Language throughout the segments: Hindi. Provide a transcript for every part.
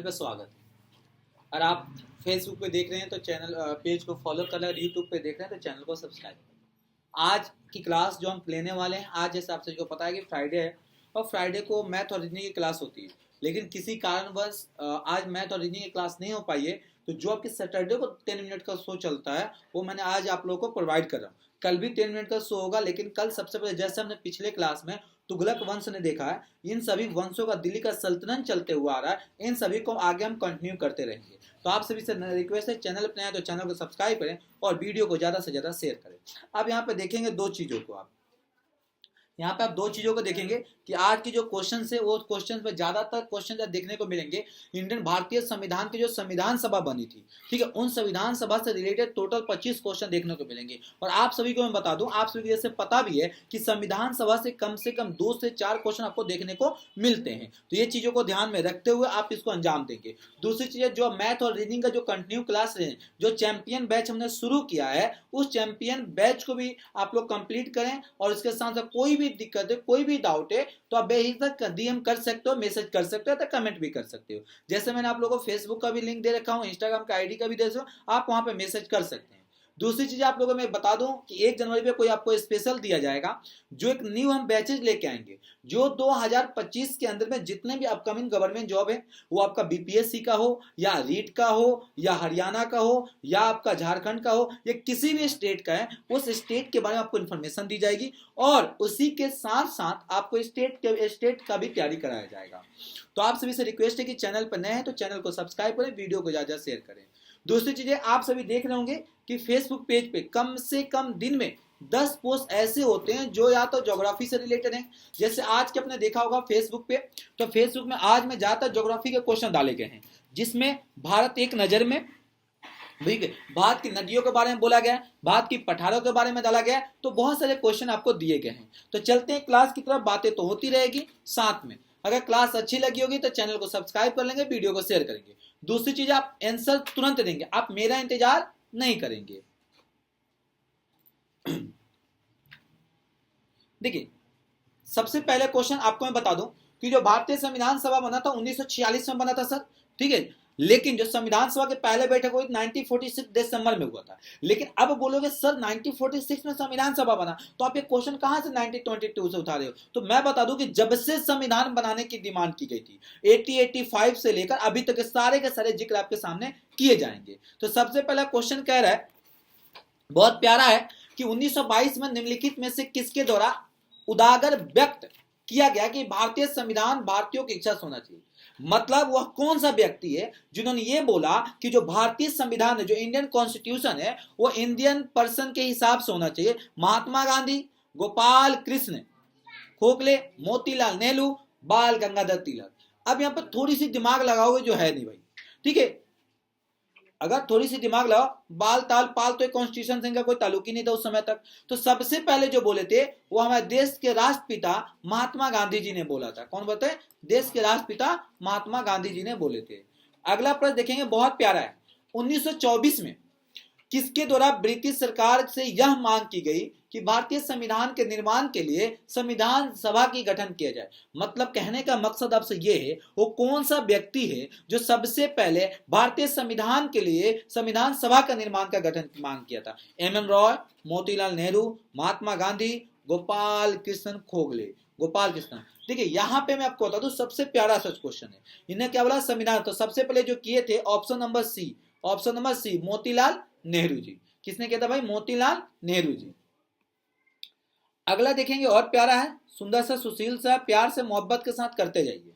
चैनल पे स्वागत है। अगर आप फेसबुक पे देख रहे हैं तो चैनल पेज को फॉलो कर लें, और यूट्यूब पे देख रहे हैं तो चैनल को सब्सक्राइब करें। आज की क्लास जो हम लेने वाले हैं, आज जैसे आप सभी को पता है कि फ्राइडे है और फ्राइडे को मैथ और रीजनिंग की क्लास होती है, लेकिन किसी कारणवश आज मैथ और रीजनिंग की क्लास नहीं हो पाई है। तो जो आपके सैटरडे को 10 मिनट का शो चलता है वो मैंने आज आप लोगों को प्रोवाइड कर रहा हूँ। कल भी 10 मिनट का शो होगा, लेकिन कल सबसे पहले जैसे हमने पिछले क्लास में तुगलक वंश ने देखा है, इन सभी वंशों का दिल्ली का सल्तनत चलते हुआ आ रहा है, इन सभी को आगे हम कंटिन्यू करते रहेंगे। तो आप सभी से रिक्वेस्ट है, चैनल पर आए तो चैनल को सब्सक्राइब करें और वीडियो को ज़्यादा से ज़्यादा शेयर करें। अब यहाँ पे देखेंगे दो चीज़ों को, आप यहाँ पे आप दो चीजों को देखेंगे कि आज की जो क्वेश्चन है वो क्वेश्चन पे ज्यादातर क्वेश्चन देखने को मिलेंगे इंडियन भारतीय संविधान की जो संविधान सभा बनी थी, ठीक है, उन संविधान सभा से रिलेटेड टोटल 25 क्वेश्चन देखने को मिलेंगे। और आप सभी को मैं बता दूं, आप सभी को जैसे पता भी है कि संविधान सभा से कम 2 से 4 क्वेश्चन आपको देखने को मिलते हैं। तो ये चीजों को ध्यान में रखते हुए आप इसको अंजाम देंगे। दूसरी चीज, जो मैथ और रीजनिंग का जो कंटिन्यू क्लास है, जो चैंपियन बैच हमने शुरू किया है, उस चैंपियन बैच को भी आप लोग कंप्लीट करें। और इसके साथ साथ कोई भी दिक्कत है, कोई भी डाउट है तो आप बेहिचक डीएम कर सकते हो, मैसेज कर सकते हो, तो कमेंट भी कर सकते हो। जैसे मैंने आप लोगों को फेसबुक का भी लिंक दे रखा हूं, इंस्टाग्राम का आईडी का भी दे रखा हूं, आप वहां पे मैसेज कर सकते हैं। दूसरी चीज आप लोगों को मैं बता दूं कि 1 जनवरी पे कोई आपको स्पेशल दिया जाएगा, जो एक न्यू हम बैचेज लेके आएंगे, जो 2025 के अंदर में जितने भी अपकमिंग गवर्नमेंट जॉब है, वो आपका बीपीएससी का हो या रीट का हो या हरियाणा का हो या आपका झारखंड का हो या किसी भी स्टेट का है, उस स्टेट के बारे में आपको इन्फॉर्मेशन दी जाएगी और उसी के साथ साथ आपको स्टेट का भी तैयारी कराया जाएगा। तो आप सभी से रिक्वेस्ट है कि चैनल पर नए हैं तो चैनल को सब्सक्राइब करें, वीडियो को ज्यादा शेयर करें। दूसरी चीजें आप सभी देख रहे होंगे कि फेसबुक पेज पे कम से कम दिन में 10 पोस्ट ऐसे होते हैं जो या तो ज्योग्राफी से रिलेटेड हैं। जैसे आज के अपने देखा होगा फेसबुक पे, तो फेसबुक में आज में ज्यादातर ज्योग्राफी के क्वेश्चन डाले गए हैं, जिसमें भारत एक नजर में, ठीक है, भारत की नदियों के बारे में बोला गया है, भारत की पठारों के बारे में डाला गया है। तो बहुत सारे क्वेश्चन आपको दिए गए हैं। तो चलते हैं क्लास की तरफ, बातें तो होती रहेगी साथ में। अगर क्लास अच्छी लगी होगी तो चैनल को सब्सक्राइब कर लेंगे, वीडियो को शेयर करेंगे। दूसरी चीज, आप आंसर तुरंत देंगे, आप मेरा इंतजार नहीं करेंगे। देखिए, सबसे पहले क्वेश्चन आपको मैं बता दूं कि जो भारतीय संविधान सभा बना था 1946 में बना था सर, ठीक है, लेकिन जो संविधान सभा के पहले बैठक हुई 1946 दिसंबर में हुआ था। लेकिन अब बोलोगे सर 1946 में संविधान सभा बना, तो आप ये क्वेश्चन कहां से 1922 से उठा रहे हो? तो मैं बता दूं कि जब से संविधान बनाने की डिमांड की गई थी 1885 से लेकर अभी तक सारे के सारे जिक्र आपके सामने किए जाएंगे। तो सबसे पहला क्वेश्चन कह रहा है, बहुत प्यारा है, कि 1922 में निम्नलिखित में से किसके द्वारा उदागर व्यक्त किया गया कि भारतीय संविधान भारतीयों की इच्छा से होना चाहिए? मतलब वह कौन सा व्यक्ति है जिन्होंने ये बोला कि जो भारतीय संविधान है, जो इंडियन कॉन्स्टिट्यूशन है, वो इंडियन पर्सन के हिसाब से होना चाहिए? महात्मा गांधी, गोपाल कृष्ण गोखले, मोतीलाल नेहरू, बाल गंगाधर तिलक। अब यहां पर थोड़ी सी दिमाग लगाओगे, जो है नहीं भाई, ठीक है, अगर थोड़ी सी दिमाग लगाओ, बाल ताल पाल तो कॉन्स्टिट्यूशन से इनका कोई ताल्लुक ही नहीं था उस समय तक। तो सबसे पहले जो बोले थे वो हमारे देश के राष्ट्रपिता महात्मा गांधी जी ने बोला था। कौन बोलते हैं? देश के राष्ट्रपिता महात्मा गांधी जी ने बोले थे। अगला प्रश्न देखेंगे, बहुत प्यारा है। 1924 में किसके द्वारा ब्रिटिश सरकार से यह मांग की गई कि भारतीय संविधान के निर्माण के लिए संविधान सभा की गठन किया जाए? मतलब कहने का मकसद आपसे ये है, वो कौन सा व्यक्ति है जो सबसे पहले भारतीय संविधान के लिए संविधान सभा का निर्माण का गठन मांग किया था? एम रॉय, मोतीलाल नेहरू, महात्मा गांधी, गोपाल कृष्ण गोखले। गोपाल कृष्ण। देखिए यहाँ पे मैं आपको बता दूं, सबसे प्यारा सच क्वेश्चन है। इन्हें क्या बोला? संविधान। तो सबसे पहले जो किए थे option number C, Motilal Nehru ji. किसने किया था भाई? मोतीलाल नेहरू जी। अगला देखेंगे, और प्यारा है, सुंदर सा, सुशील सा, प्यार से मोहब्बत के साथ करते जाइए,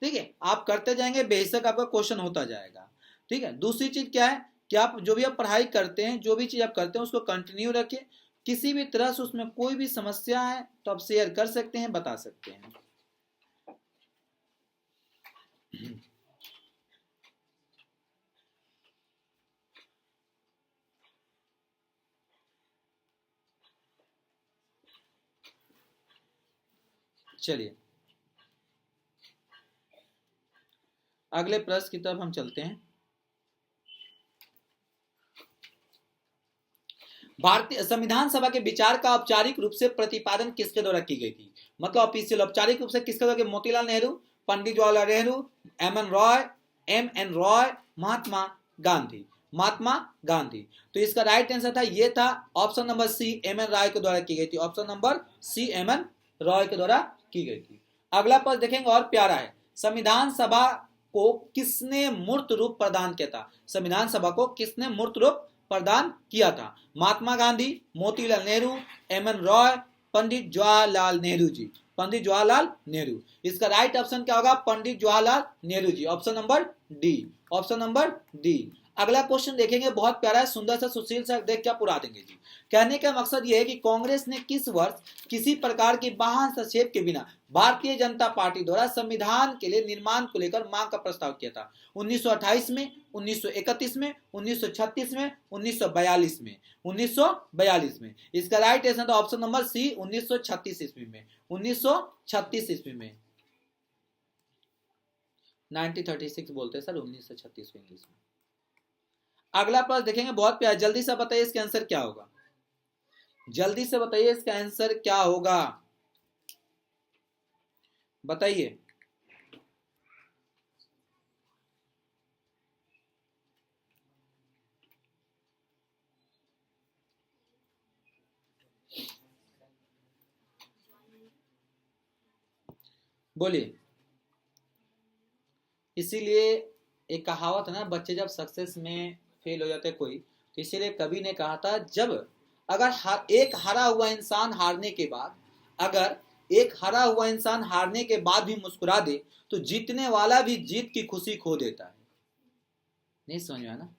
ठीक है, आप करते जाएंगे, बेशक आपका क्वेश्चन होता जाएगा, ठीक है। दूसरी चीज क्या है कि आप जो भी आप पढ़ाई करते हैं, जो भी चीज आप करते हैं, उसको कंटिन्यू रखिए। किसी भी तरह से उसमें कोई भी समस्या है तो आप शेयर कर सकते हैं, बता सकते हैं। चलिए अगले प्रश्न की तरफ हम चलते हैं। भारतीय संविधान सभा के विचार का औपचारिक रूप से प्रतिपादन किसके द्वारा की गई थी? मतलब ऑफिशियल औपचारिक रूप से किसके द्वारा? Motilal Nehru, Pandit Jawaharlal Nehru, M N Roy, M.N. Roy, Mahatma Gandhi, Mahatma Gandhi. तो इसका राइट आंसर था, ये था ऑप्शन नंबर सी, M.N. रॉय के द्वारा की गई थी। ऑप्शन नंबर सी, M.N. रॉय के द्वारा की गई थी। अगला प्रश्न देखेंगे और प्यारा है, संविधान सभा को किसने मूर्त रूप प्रदान किया था? संविधान सभा को किसने मूर्त रूप प्रदान किया था? महात्मा गांधी, मोतीलाल नेहरू, M.N. रॉय, पंडित जवाहरलाल नेहरू जी, पंडित जवाहरलाल नेहरू। इसका राइट ऑप्शन क्या होगा? Pandit Jawaharlal Nehru ji, option number D, option number D. अगला क्वेश्चन देखेंगे, बहुत प्यारा है, सुंदर सा, सुशील सा, देख क्या पुरा देंगे जी। कहने का मकसद यह है कि कांग्रेस ने किस वर्ष किसी प्रकार के बाह्य हस्तक्षेप के बिना भारतीय जनता पार्टी द्वारा संविधान के लिए निर्माण को लेकर मांग का प्रस्ताव किया था? 1928 में, 1931 में, 1936 में, 1942 में, 1942 में। इसका राइट आंसर था ऑप्शन नंबर सी, 1936 ईस्वी में, 1936 ईस्वी में। 1936 बोलते हैं सर, 1936 इंग्लिश में। अगला प्रश्न देखेंगे, बहुत प्यारा, जल्दी से बताइए इसका आंसर क्या होगा? जल्दी से बताइए इसका आंसर क्या होगा, बताइए। बोलिए। इसीलिए एक कहावत है ना, बच्चे जब सक्सेस में फेल हो जाते कोई, तो इसीलिए कवि ने कहा था, जब अगर एक हरा हुआ इंसान हारने के बाद, अगर एक हरा हुआ इंसान हारने के बाद भी मुस्कुरा दे, तो जीतने वाला भी जीत की खुशी खो देता है। नहीं समझ में ना?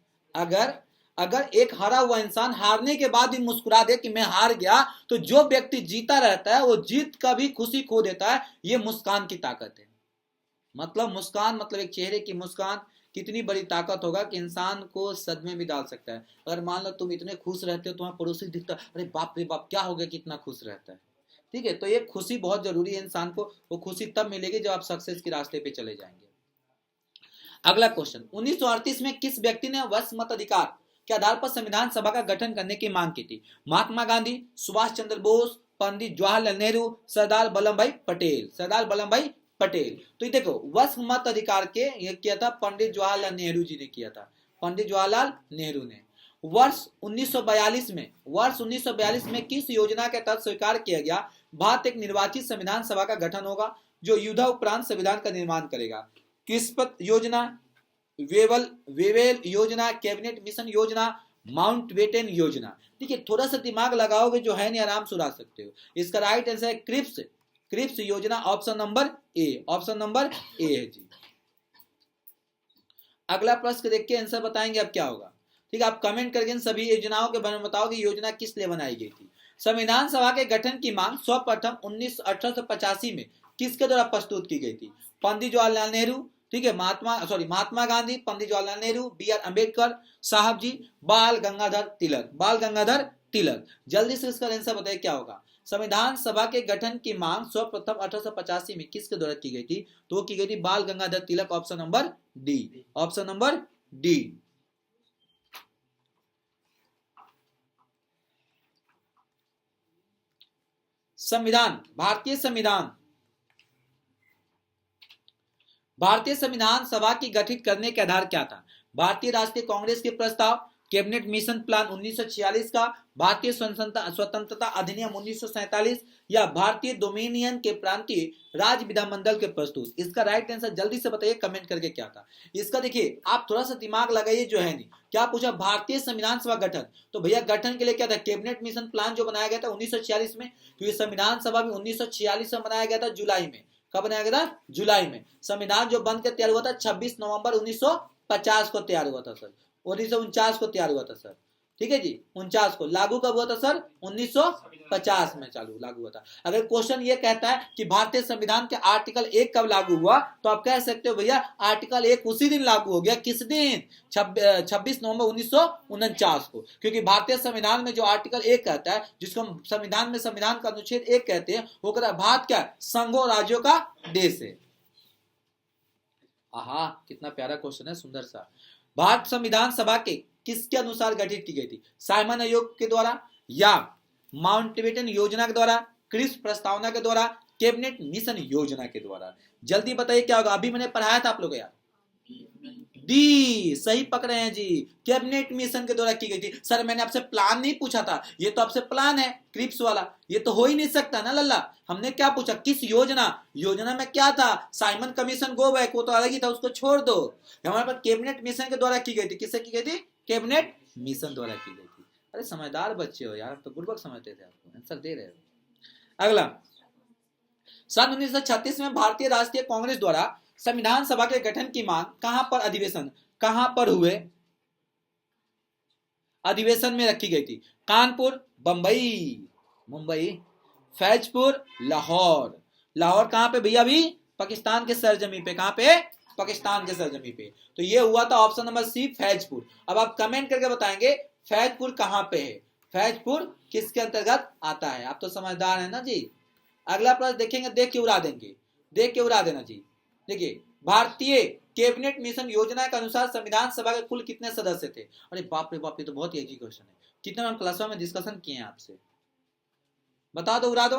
अगर एक हरा हुआ इंसान हारने के बाद भी मुस्कुरा दे कि मैं हार गया, तो जो व्यक्ति जीता रहता है वो जीत का भी खुशी खो देता है। ये मुस्कान की ताकत है। मतलब मुस्कान, मतलब एक चेहरे की मुस्कान कितनी बड़ी ताकत होगा कि इंसान को सदमे में डाल सकता है। अगर मान लो तुम इतने खुश रहते हो, तुम्हारा पड़ोसी दिखता है, अरे बाप रे बाप क्या हो गया, कितना खुश रहता है। ठीक है, तो ये खुशी बहुत जरूरी है इंसान को। वो खुशी तब मिलेगी जब आप सक्सेस के रास्ते पे चले जाएंगे। अगला क्वेश्चन, 1938 में किस व्यक्ति ने वश मताधिकार के आधार पर संविधान सभा का गठन करने की मांग की थी? महात्मा गांधी, सुभाष चंद्र बोस, पंडित जवाहरलाल नेहरू, सरदार वल्लभ भाई पटेल, सरदार वल्लभ भाई पटेल। तो ये देखो, वश मत अधिकार के ये किया था पंडित जवाहरलाल नेहरू जी ने किया था, पंडित जवाहरलाल नेहरू ने। वर्ष 1942 में, वर्ष 1942 में किस योजना के तहत स्वीकार किया गया भारत एक निर्वाचित संविधान सभा का गठन होगा जो युद्धोपरांत संविधान का निर्माण करेगा? किस्पत योजना, वेवेल योजना, कैबिनेट मिशन योजना, माउंटबेटन योजना। ठीक है, थोड़ा सा दिमाग लगाओगे जो है नहीं, आराम से उड़ा सकते हो। इसका राइट आंसर है क्रिप्स योजना, ऑप्शन नंबर ए, ऑप्शन नंबर ए है जी। अगला प्रश्न देख के आंसर बताएंगे अब क्या होगा। ठीक है, आप कमेंट करके इन सभी योजनाओं के बारे में बताओ कि योजना किस लिए बनाई गई थी। संविधान सभा के गठन की मांग सर्वप्रथम 1885 में किसके द्वारा प्रस्तुत की गई थी? पंडित जवाहरलाल नेहरू, ठीक है, महात्मा गांधी, पंडित जवाहरलाल नेहरू, B.R. अम्बेडकर साहब जी, बाल गंगाधर तिलक, बाल गंगाधर तिलक। जल्दी से इसका आंसर बताइए क्या होगा। संविधान सभा के गठन की मांग सर्वप्रथम 1885 में किसके द्वारा की गई थी? तो वो की गई थी Bal Gangadhar Tilak, option number D, option number D. संविधान, भारतीय संविधान सभा की गठित करने के आधार क्या था? भारतीय राष्ट्रीय कांग्रेस के प्रस्ताव, कैबिनेट मिशन प्लान 1946 का, भारतीय स्वतंत्रता अधिनियम 1947 या भारतीय डोमिनियन के प्रांतीय राज्य विधानमंडल के प्रस्तुत। इसका राइट आंसर जल्दी से बताइए कमेंट करके क्या था इसका। देखिए आप थोड़ा सा दिमाग लगाइए जो है नहीं। क्या पूछा? भारतीय संविधान सभा गठन, तो भैया गठन के लिए क्या था? कैबिनेट मिशन प्लान जो बनाया गया था 1946 में, तो ये संविधान सभा भी 1946 में बनाया गया था, जुलाई में। कब बनाया गया था? जुलाई में। संविधान जो बन के तैयार हुआ था 26 नवंबर 1950 को तैयार हुआ था सर, 1949 को तैयार हुआ था सर। ठीक है जी, 49 को। लागू कब हुआ था सर? 1950 में लागू हुआ था। अगर क्वेश्चन ये कहता है कि भारतीय संविधान के आर्टिकल 1 कब लागू हुआ, तो आप कह सकते हो भैया आर्टिकल 1 उसी दिन लागू हो गया। किस दिन? 26 नवंबर 1949 को। क्योंकि भारतीय संविधान में जो आर्टिकल 1 कहता है, जिसको हम संविधान में संविधान का अनुच्छेद 1 कहते हैं, वो कहता है भारत क्या संघों राज्यों का देश है। आहा, कितना प्यारा क्वेश्चन है, सुंदर सा। भारत संविधान सभा के किसके अनुसार गठित की गई थी? साइमन आयोग के द्वारा या माउंटबेटन योजना के द्वारा, क्रिप्स प्रस्तावना के द्वारा, कैबिनेट मिशन योजना के द्वारा। जल्दी बताइए क्या होगा। अभी मैंने पढ़ाया था आप लोग यार, डी, सही पकड़े हैं जी। कैबिनेट मिशन के द्वारा की गई थी। सर मैंने आपसे प्लान नहीं पूछा था, ये तो आपसे प्लान है क्रिप्स वाला, ये तो हो ही नहीं सकता ना लल्ला। हमने क्या पूछा, किस योजना, योजना में क्या था, साइमन कमीशन गो बैक, वो तो अलग ही था, उसको छोड़ दो। हमारे पास कैबिनेट मिशन के द्वारा की गई थी। किससे की गई थी, कैबिनेट मिशन द्वारा की गई थी। अरे समझदार बच्चे हो यार, तो बुड़बक समझते थे, आपको आंसर दे रहे हो। अगला, सन 1936 में भारतीय राष्ट्रीय कांग्रेस द्वारा संविधान सभा के गठन की मांग कहां पर अधिवेशन, कहां पर हुए अधिवेशन में रखी गई थी। कानपुर, बंबई, मुंबई, फैजपुर, लाहौर। लाहौर कहां पे भैया, अभी पाकिस्तान के सरजमी पे, कहां पे, पाकिस्तान के सरजमी पे। तो ये हुआ था ऑप्शन नंबर सी, फैजपुर। अब आप कमेंट करके बताएंगे फैजपुर कहां पे है, फैजपुर किसके अंतर्गत आता है। आप तो समझदार है ना जी। अगला प्रश्न देखेंगे, देख के उड़ा देंगे, देख के उड़ा देना जी। देखिए, भारतीय कैबिनेट मिशन योजना के अनुसार संविधान सभा के कुल कितने सदस्य थे। अरे बाप रे बाप, ये तो बहुत ही इजी क्वेश्चन है, कितने हम क्लास में डिस्कशन किए हैं आपसे, बता दो, उड़ा दो।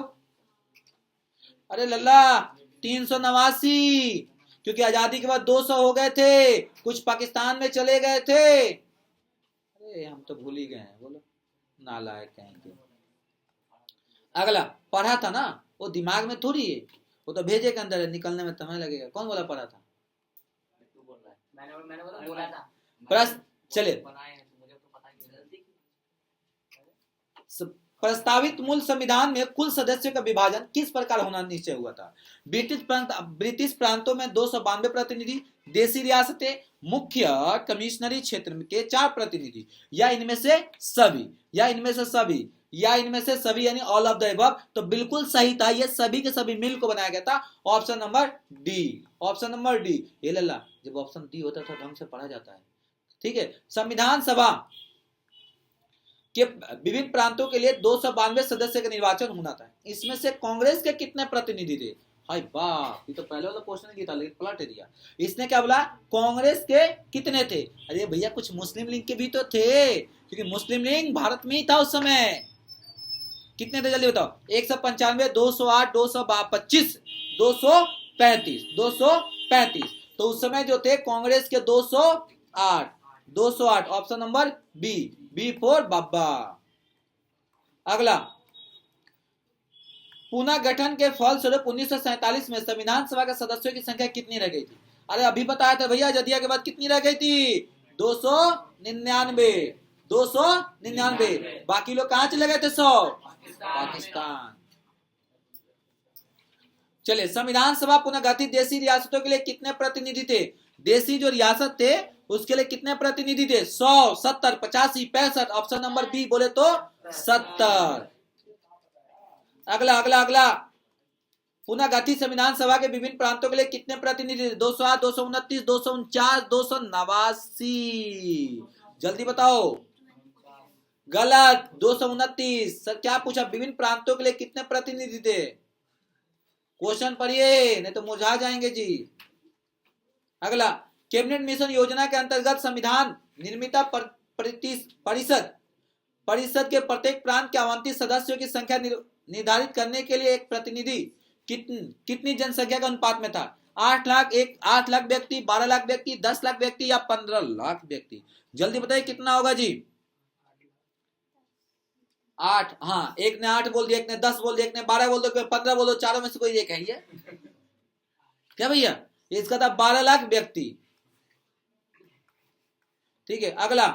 अरे लल्ला 389, क्योंकि आजादी के बाद 200 हो गए थे, कुछ पाकिस्तान में चले गए थे। अरे हम तो भूल ही गए हैं, बोलो नालायक कहेंगे। अगला, पढ़ा था ना, वो दिमाग में थोड़ी है, वो तो भेजे के अंदर है, निकलने में समय लगेगा। कौन बोला पढ़ा था, मैंने बोला था। प्रश्न चले, प्रस्तावित मूल संविधान में कुल सदस्यों का विभाजन किस प्रकार होना निश्चय हुआ था। ब्रिटिश प्रांतों में 292 प्रतिनिधि, देशी रियासतें, मुख्य कमिश्नरी क्षेत्र के 4 प्रतिनिधि, या इनमें से सभी, या इनमें से सभी, या इनमें से सभी, यानी ऑल ऑफ द अबव। तो बिल्कुल सही था, ये सभी के सभी मिल को बनाया गया था। Option number D, option number D. ये लल्ला, जब ऑप्शन डी होता है तो ढंग से पढ़ा जाता है, ठीक है। संविधान सभा के विभिन्न प्रांतों के लिए 292 सदस्य का निर्वाचन होना था। इसमें से कांग्रेस के कितने प्रतिनिधि थे। हाय बाप, ये तो पहले वाला क्वेश्चन किया था लेकिन पलट दिया। इसने क्या बोला, कांग्रेस के कितने थे। अरे भैया कुछ मुस्लिम लीग के भी तो थे, क्योंकि मुस्लिम लीग भारत में ही था उस समय। कितने थे जल्दी बताओ, 195, 208, 225, 235, 235। तो उस समय जो थे कांग्रेस के 208, 208, option number B, B for बाबा। अगला, पुनः गठन के फलस्वरूप 1947 में संविधान सभा के सदस्यों की संख्या कितनी रह गई थी। अरे अभी बताया था भैया, जदिया के बाद कितनी रह गई थी, 299, 299। बाकी लोग कहां चले गए थे, 100, पाकिस्तान। चले, संविधान सभा पुनः गठित देशी रियासतों के लिए कितने प्रतिनिधि थे। देशी जो रियासत थे उसके लिए कितने प्रतिनिधि थे, 100, 70, 85, 65। ऑप्शन नंबर बी बोले तो 70। अगला अगला अगला, पुनः गठित संविधान सभा के विभिन्न प्रांतों के लिए कितने प्रतिनिधि थे, 208, 229, 249, 289। जल्दी बताओ। गलत, 229। सर क्या पूछा, विभिन्न प्रांतों के लिए कितने प्रतिनिधि थे। क्वेश्चन पढ़िए नहीं तो मुरझा जाएंगे जी। अगला, कैबिनेट मिशन योजना के अंतर्गत संविधान निर्मिता परिषद के प्रत्येक प्रांत के आवंटित सदस्यों की संख्या निर्धारित करने के लिए एक प्रतिनिधि कितनी जनसंख्या के अनुपात में था। 8 लाख, 8 लाख व्यक्ति, 12 लाख व्यक्ति, 10 लाख व्यक्ति, या 15 लाख व्यक्ति। जल्दी बताइए कितना होगा जी। 8, हाँ, एक ने 8 बोल दिया, एक ने 10 बोल दिया, एक ने 12 बोल दिया, 15 बोल दो, चारों में से कोई एक है ये क्या भैया, इसका था 12 लाख व्यक्ति, ठीक है। अगला,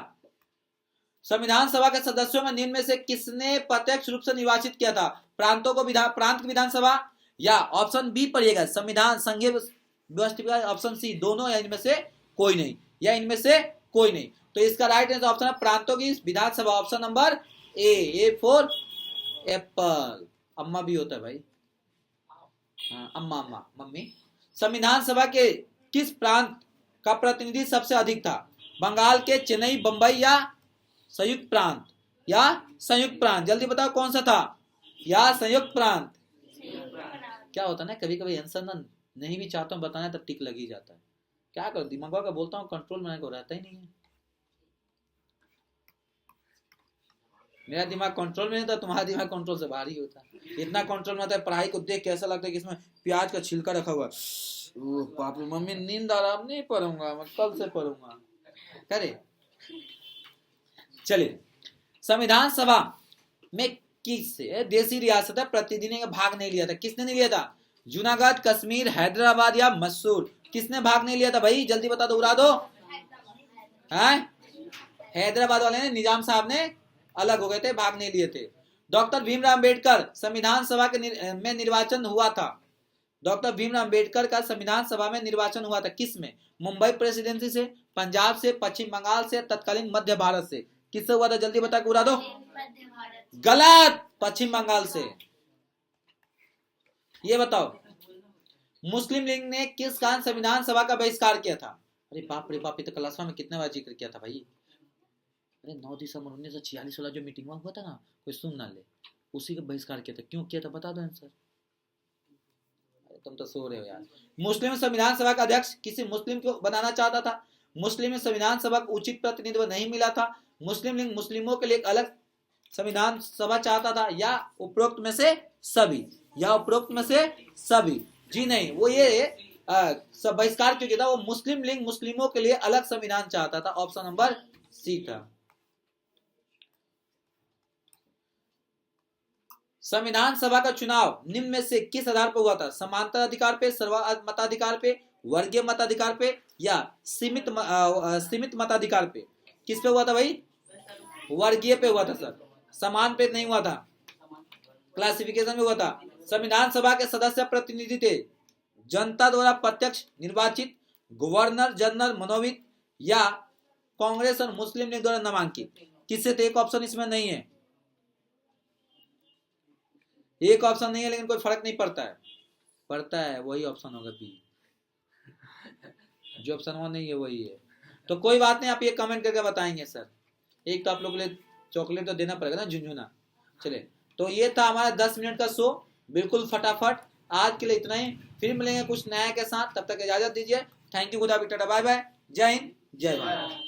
संविधान सभा के सदस्यों में निम्न में से किसने प्रत्यक्ष रूप से निर्वाचित किया था। प्रांतों को प्रांत की विधानसभा, या ऑप्शन बी पढ़िएगा संविधान संघीय व्यवस्था, ऑप्शन सी दोनों, या इनमें से कोई नहीं, या इनमें से कोई नहीं। तो इसका राइट आंसर ऑप्शन है प्रांतों की विधानसभा, option number A for apple. अम्मा भी होता है भाई, हाँ, अम्मा अम्मा मम्मी। संविधान सभा के किस प्रांत का प्रतिनिधि सबसे अधिक था। बंगाल के, चेन्नई, बंबई, या संयुक्त प्रांत, या संयुक्त प्रांत। जल्दी बताओ कौन सा था, या संयुक्त प्रांत। क्या होता है ना, कभी कभी आंसर ना नहीं भी चाहता हूं बताना तब टिक लग ही जाता है। क्या करो, दिमाग का बोलता हूँ कंट्रोल में को रहता ही नहीं है। मेरा दिमाग कंट्रोल में नहीं था, तुम्हारा दिमाग कंट्रोल से बाहर ही होता है। इतना कंट्रोल में आता है, पढ़ाई को देख के ऐसा लगता है कि इसमें प्याज का छिलका रखा हुआ, बाप रे मम्मी नींद आ रहा, अब नहीं पढ़ूंगा, मैं कल से पढ़ूंगा। करे चलिए, संविधान सभा में किस देसी रियासत है प्रतिनिधि ने भाग नहीं लिया था? किसने नहीं लिया था? जूनागढ़, कश्मीर, हैदराबाद या मैसूर? किसने भाग नहीं लिया था भाई? जल्दी बता दो, उड़ा दो। हैदराबाद वाले ने, निजाम साहब ने अलग हो गए थे, भाग नहीं लिए थे। डॉक्टर भीमराव अंबेडकर संविधान सभा के में निर्वाचन हुआ था। डॉक्टर भीमराव अंबेडकर का संविधान सभा में निर्वाचन हुआ था किस में? मुंबई प्रेसिडेंसी से, पंजाब से, पश्चिम बंगाल से, तत्कालीन मध्य भारत से? किससे हुआ था? जल्दी बता के उड़ा दो। गलत, पश्चिम बंगाल से। ये बताओ, मुस्लिम लीग ने किस कारण संविधान सभा का बहिष्कार किया था? अरे बाप रे बाप, ये तो क्लास में कितने बार जिक्र किया था भाई। अरे 9 दिसंबर 1946 वाला जो मीटिंग हुआ था ना, कोई सुन ना ले, उसी का बहिष्कार किया था। क्यों किया था बता दो आंसर। अरे तुम तो सो रहे हो यार। मुस्लिम संविधान सभा का अध्यक्ष किसी मुस्लिम को बनाना चाहता था। मुस्लिम संविधान सभा को उचित प्रतिनिधित्व नहीं मिला था। मुस्लिम लीग मुस्लिमों के लिए एक अलग संविधान सभा चाहता था, या उपरोक्त में से सभी? या उपरोक्त में से सभी? जी नहीं, वो ये बहिष्कार क्यों किया था? वो मुस्लिम लीग मुस्लिमों के लिए अलग संविधान चाहता था। ऑप्शन नंबर सी था। संविधान सभा का चुनाव निम्न में से किस आधार पर हुआ था? समांतर अधिकार पे, सर्वमताधिकार पे, वर्गीय मताधिकार पे, या सीमित मताधिकार पे? किस पे हुआ था भाई? वर्गीय पे हुआ था सर, समान पे नहीं हुआ था, क्लासिफिकेशन में हुआ था। संविधान सभा के सदस्य प्रतिनिधि थे जनता द्वारा प्रत्यक्ष निर्वाचित, गवर्नर जनरल मनोनीत, या कांग्रेस और मुस्लिम लीग द्वारा नामांकित? किससे थे? एक ऑप्शन इसमें नहीं है, एक ऑप्शन नहीं है, लेकिन कोई फर्क नहीं पड़ता है। पड़ता है, वही ऑप्शन होगा बी। जो ऑप्शन वो नहीं है वही है। तो कोई बात नहीं, आप ये कमेंट करके बताएंगे सर। एक तो आप लोगों के लिए चॉकलेट तो देना पड़ेगा ना, झुनझुना। चले, तो ये था हमारा 10 मिनट का शो, बिल्कुल फटाफट। आज के लिए इतना ही, फिर मिलेंगे कुछ नया के साथ, तब तक इजाजत दीजिए। थैंक यू, खुदा, टाटा, बाय बाय, जय हिंद, जय भारत।